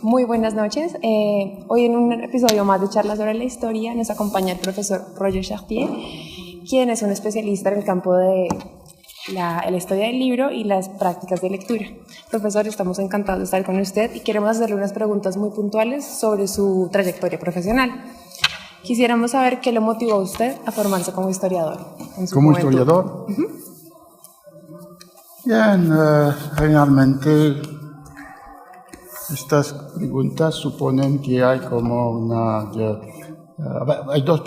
Muy buenas noches. Hoy en un episodio más de Charlas sobre la Historia nos acompaña el profesor Roger Chartier, quien es un especialista en el campo de la historia del libro y las prácticas de lectura. Profesor, estamos encantados de estar con usted y queremos hacerle unas preguntas muy puntuales sobre su trayectoria profesional. Quisiéramos saber qué lo motivó a usted a formarse como historiador. ¿Como historiador? Bien, realmente estas preguntas suponen que hay como hay dos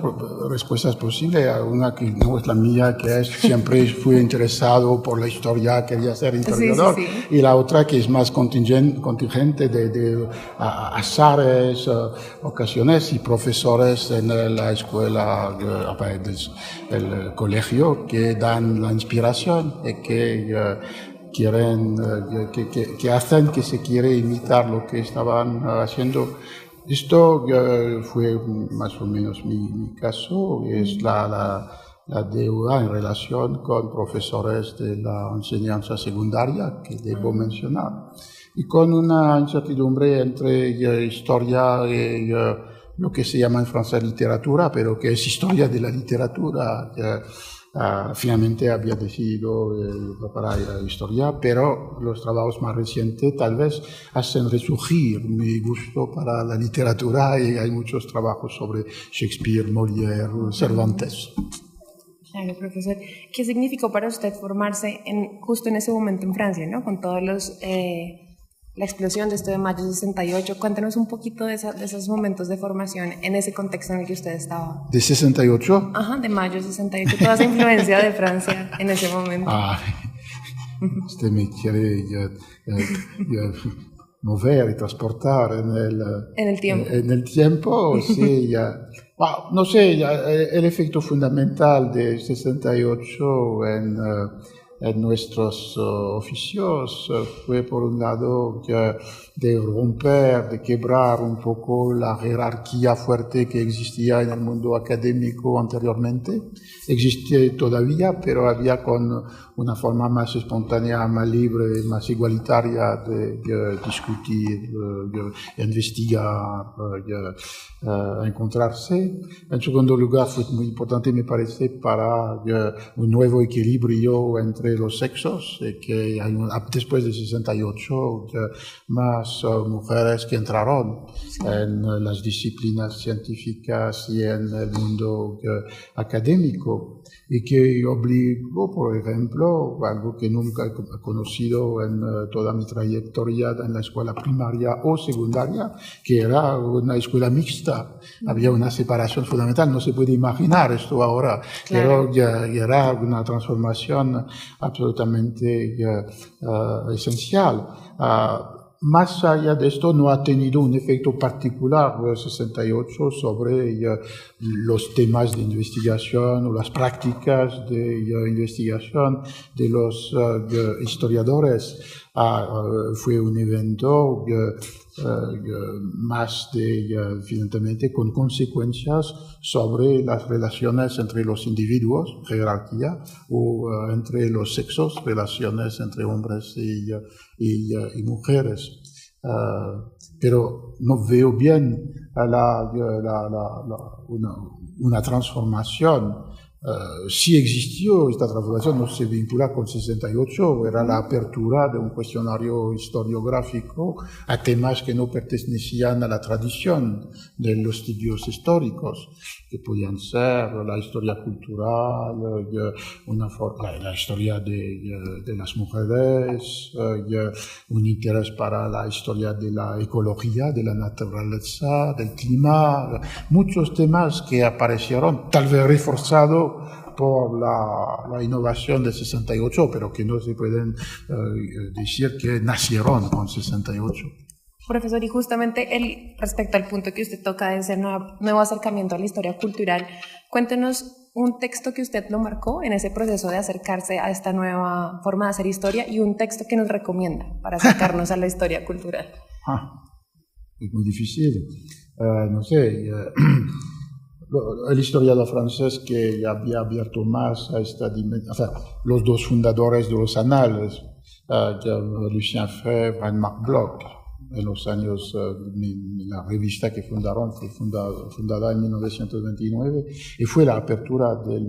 respuestas posibles. Una que no es la mía, que es siempre fui interesado por la historia, quería ser historiador. Sí. Y la otra que es más contingente de azares, ocasiones y profesores en la escuela, del colegio, que dan la inspiración y que quieren, que hacen que se quiere imitar lo que estaban haciendo. Esto fue más o menos mi caso, es la deuda en relación con profesores de la enseñanza secundaria que debo mencionar, y con una incertidumbre entre historia y lo que se llama en francés literatura, pero que es historia de la literatura. Finalmente había decidido preparar historia, pero los trabajos más recientes tal vez hacen resurgir mi gusto para la literatura, y hay muchos trabajos sobre Shakespeare, Molière, Cervantes. Claro, profesor. ¿Qué significó para usted formarse justo en ese momento en Francia, ¿no? Con todos la explosión de esto de mayo de 68. Cuéntanos un poquito de esos momentos de formación en ese contexto en el que usted estaba. ¿De 68? Ajá, de mayo de 68. Toda esa influencia de Francia en ese momento. Usted me quiere mover y transportar en el tiempo. En el tiempo, sí. No sé, el efecto fundamental de 68 en nuestros oficios fue, por un lado, de romper, de quebrar un poco la jerarquía fuerte que existía en el mundo académico anteriormente. Existe todavía, pero había con una forma más espontánea, más libre, más igualitaria de discutir, de investigar, encontrarse. En segundo lugar, fue muy importante, me parece, para un nuevo equilibrio entre los sexos, que hay después de 68 más mujeres que entraron en las disciplinas científicas y en el mundo académico, y que obligó, por ejemplo, algo que nunca he conocido en toda mi trayectoria en la escuela primaria o secundaria, que era una escuela mixta. Había una separación fundamental, no se puede imaginar esto ahora, claro. Pero ya era una transformación absolutamente esencial. Más allá de esto, no ha tenido un efecto particular el 68 sobre los temas de investigación o las prácticas de investigación de los historiadores. Fue un evento más evidentemente con consecuencias sobre las relaciones entre los individuos, jerarquía, o entre los sexos, relaciones entre hombres y mujeres. Pero no veo bien una transformación. Sí existió esta transformación, no se vincula con 68, era la apertura de un cuestionario historiográfico a temas que no pertenecían a la tradición de los estudios históricos, que podían ser la historia cultural, la historia de las mujeres, un interés para la historia de la ecología, de la naturaleza, del clima, muchos temas que aparecieron, tal vez reforzados por la innovación de 68, pero que no se pueden decir que nacieron con 68. Profesor, y justamente respecto al punto que usted toca de ese nuevo acercamiento a la historia cultural, cuéntenos un texto que usted lo marcó en ese proceso de acercarse a esta nueva forma de hacer historia y un texto que nos recomienda para acercarnos a la historia cultural? Es muy difícil. No sé, el historiador francés que había abierto más a esta dimensión, o sea, los dos fundadores de los anales, Lucien Febvre y Marc Bloch, en los años, la revista que fundaron fue fundada en 1929 y fue la apertura del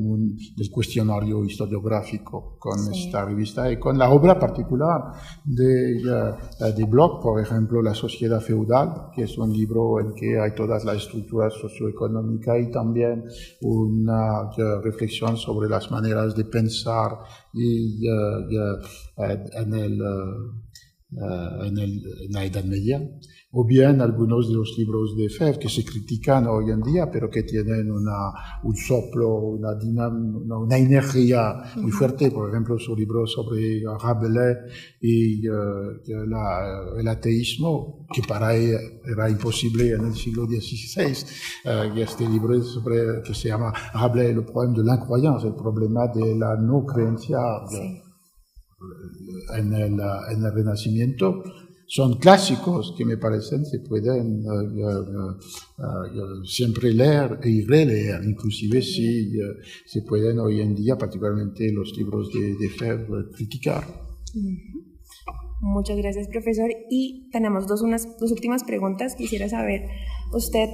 cuestionario historiográfico con esta revista y con la obra particular de Bloch, por ejemplo, La sociedad feudal, que es un libro en que hay todas las estructuras socioeconómicas y también una reflexión sobre las maneras de pensar y en la Edad Media, o bien algunos de los libros de Febvre que se critican hoy en día, pero que tienen un soplo, una energía muy fuerte. Por ejemplo, su libro sobre Rabelais y el ateísmo, que para él era imposible en el siglo XVI. Y este libro que se llama Rabelais, le problème de l'incroyance, el problema de la no creencia. En el Renacimiento, son clásicos que me parecen se pueden siempre leer y releer, inclusive si se pueden hoy en día, particularmente los libros de Febvre, criticar. Muchas gracias, profesor. Y tenemos dos últimas preguntas. Quisiera saber, usted,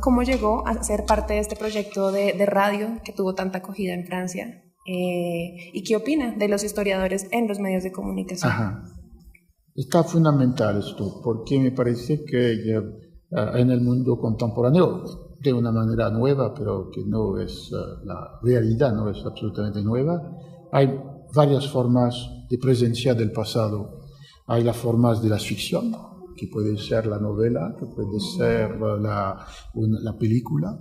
¿cómo llegó a ser parte de este proyecto de radio que tuvo tanta acogida en Francia? ¿Y qué opina de los historiadores en los medios de comunicación? Está fundamental esto, porque me parece que en el mundo contemporáneo, de una manera nueva, pero que no es la realidad, no es absolutamente nueva, hay varias formas de presencia del pasado. Hay las formas de la ficción, que puede ser la novela, que puede ser la película.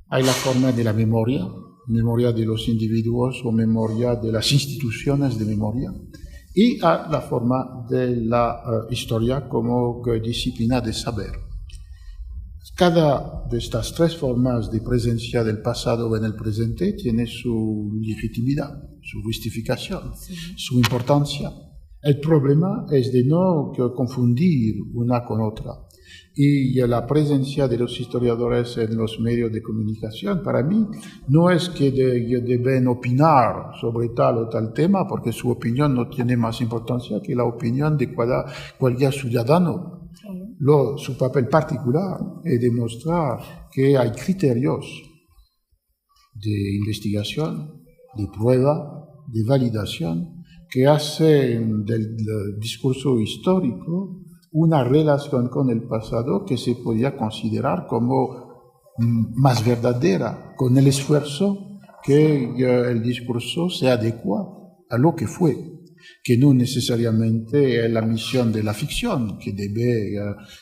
Hay la forma de la memoria de los individuos o memoria de las instituciones de memoria, y a la forma de la historia como disciplina de saber. Cada de estas tres formas de presencia del pasado en el presente tiene su legitimidad, su justificación, su importancia. El problema es de no confundir una con otra. Y la presencia de los historiadores en los medios de comunicación, para mí, no es que deben opinar sobre tal o tal tema, porque su opinión no tiene más importancia que la opinión de cualquier ciudadano. Su papel particular es demostrar que hay criterios de investigación, de prueba, de validación, que hacen del discurso histórico una relación con el pasado que se podía considerar como más verdadera, con el esfuerzo que el discurso se adecua a lo que fue, que no necesariamente es la misión de la ficción, que debe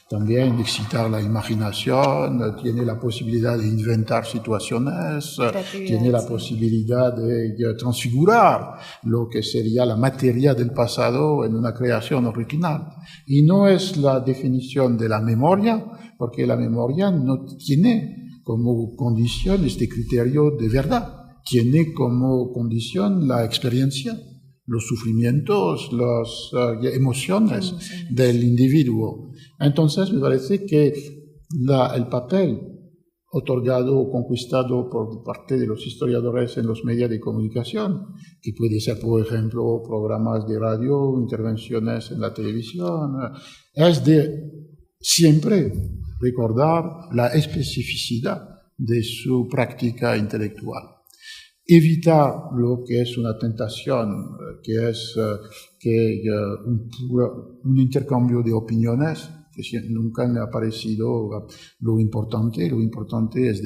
también excitar la imaginación, tiene la posibilidad de inventar situaciones, tiene la posibilidad de transfigurar lo que sería la materia del pasado en una creación original. Y no es la definición de la memoria, porque la memoria no tiene como condición este criterio de verdad, tiene como condición la experiencia, los sufrimientos, las emociones del individuo. Entonces me parece que el papel otorgado o conquistado por parte de los historiadores en los medios de comunicación, que puede ser, por ejemplo, programas de radio, intervenciones en la televisión, es de siempre recordar la especificidad de su práctica intelectual. Evitar lo que es una tentación, que es un intercambio de opiniones, que nunca me ha parecido lo importante. Lo importante es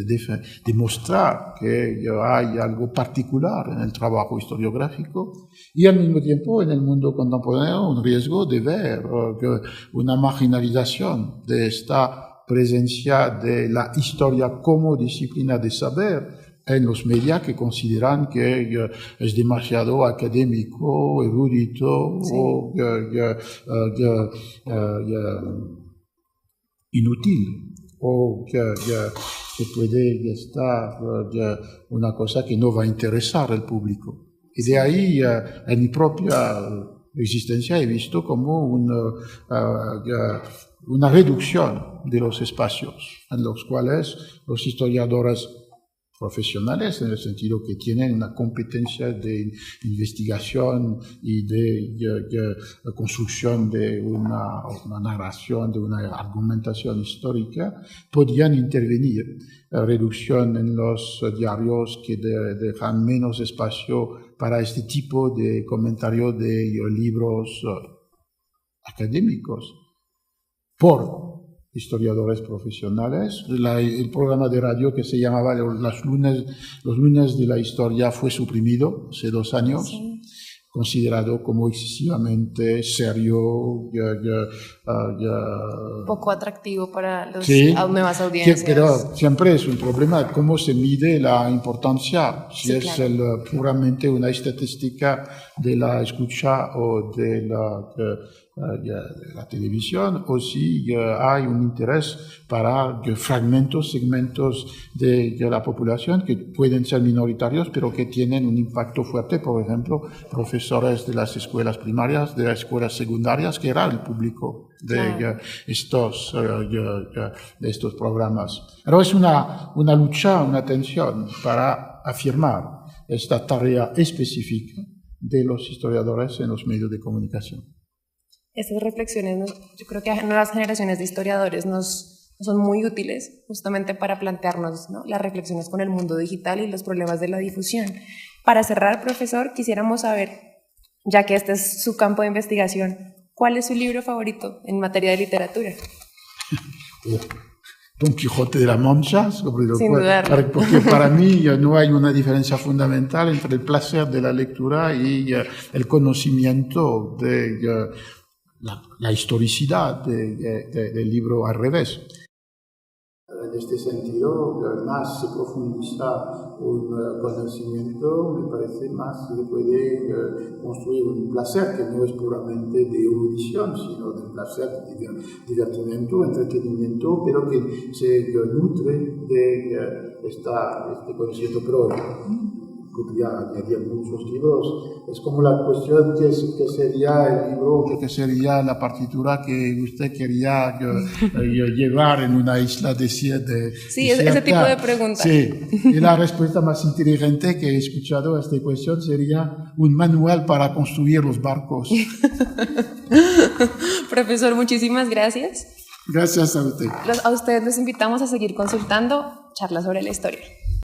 demostrar que hay algo particular en el trabajo historiográfico y al mismo tiempo en el mundo contemporáneo un riesgo de ver una marginalización de esta presencia de la historia como disciplina de saber en los medios que consideran que es demasiado académico, erudito o inútil. o que puede estar una cosa que no va a interesar al público. Y de ahí, en mi propia existencia, he visto como una reducción de los espacios en los cuales los historiadores profesionales, en el sentido que tienen una competencia de investigación y de construcción de una narración, de una argumentación histórica, podían intervenir. Reducción en los diarios que dejan menos espacio para este tipo de comentarios de libros académicos por historiadores profesionales. El programa de radio que se llamaba los lunes de la historia fue suprimido hace 2 años, sí, considerado como excesivamente serio, poco atractivo para las sí, nuevas audiencias. Pero siempre es un problema cómo se mide la importancia, si sí, es claro, puramente una estadística de la escucha o de la televisión, o si hay un interés para segmentos de la población que pueden ser minoritarios, pero que tienen un impacto fuerte. Por ejemplo, profesores de las escuelas primarias, de las escuelas secundarias, que era el público de estos programas. Pero es una lucha, una tensión para afirmar esta tarea específica de los historiadores en los medios de comunicación. Estas reflexiones, yo creo que a nuevas generaciones de historiadores nos son muy útiles justamente para plantearnos, ¿no?, las reflexiones con el mundo digital y los problemas de la difusión. Para cerrar, profesor, quisiéramos saber, ya que este es su campo de investigación, ¿cuál es su libro favorito en materia de literatura? Don Quijote de la Mancha, sin dudarlo, porque para mí no hay una diferencia fundamental entre el placer de la lectura y el conocimiento de la historicidad del libro al revés. En este sentido, más se profundiza un conocimiento, me parece más se puede construir un placer que no es puramente de erudición, sino de placer, de divertimento, entretenimiento, pero que se nutre de este conocimiento. Pero podría añadir muchos libros. Es como la cuestión que sería el libro, que sería la partitura que usted quería llevar en una isla desierta. Sí, ese tipo de preguntas. Sí, y la respuesta más inteligente que he escuchado a esta cuestión sería un manual para construir los barcos. Profesor, muchísimas gracias. Gracias a usted. A ustedes les invitamos a seguir consultando Charlas sobre la Historia.